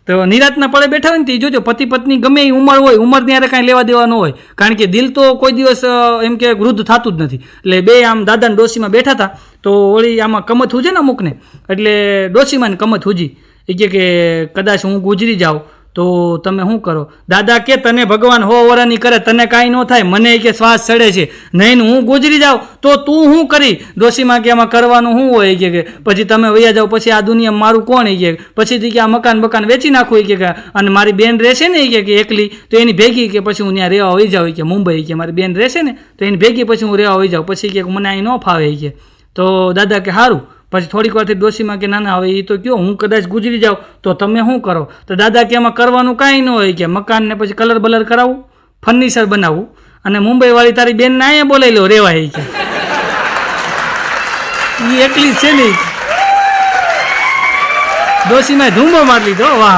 તો નિરાતના પડે બેઠા હોય ને તો જોજો પતિ પત્ની ગમે એ ઉંમર હોય, ઉંમર ત્યારે કાંઈ લેવા દેવા ન હોય, કારણ કે દિલ તો કોઈ દિવસ એમ કે વૃદ્ધ થતું જ નથી. એટલે બે આમ દાદા ને ડોશીમાં બેઠા હતા તો વળી આમાં કમત હુજે ને અમુકને, એટલે ડોશીમાં કમત હુજી. એ કે કદાચ હું ગુજરી જાઉં તો તમે શું કરો? દાદા કે તને ભગવાન 100 વર્ષની કરે, તને કાંઈ ન થાય, મને કે શ્વાસ ચડે છે, નહીં હું ગુજરી જાઉં તો તું શું કરી? ડોશીમાં કે આમાં કરવાનું શું હોય કે પછી તમે વૈયા જાઓ, પછી આ દુનિયા મારું કોણ? કે પછીથી કે આ મકાન વેચી નાખવું કે અને મારી બેન રહેશે ને કે એકલી, તો એની ભેગી કે પછી હું ત્યાં રહેવા હોઈ જાઉં કે મુંબઈ, કે મારી બેન રહેશે ને તો એની ભેગી પછી હું રહેવા હોઈ જાઉં, પછી કે મને અહીં ન ફાવે કે. તો દાદા કે સારું. પછી થોડીક વારથી ડોશીમાં કે ના હવે એ તો કયો હું કદાચ ગુજરી જાઉં તો તમે શું કરો? તો દાદા કે એમાં કરવાનું કાંઈ ન હોય કે મકાનને પછી કલર બલર કરાવવું, ફર્નિચર બનાવવું અને મુંબઈવાળી તારી બેનને અહીંયા બોલાવી લો રેવાય કે એ એકલી જ છે ને. ડોશીમાં ધૂમો મારી લીધો. વાહ.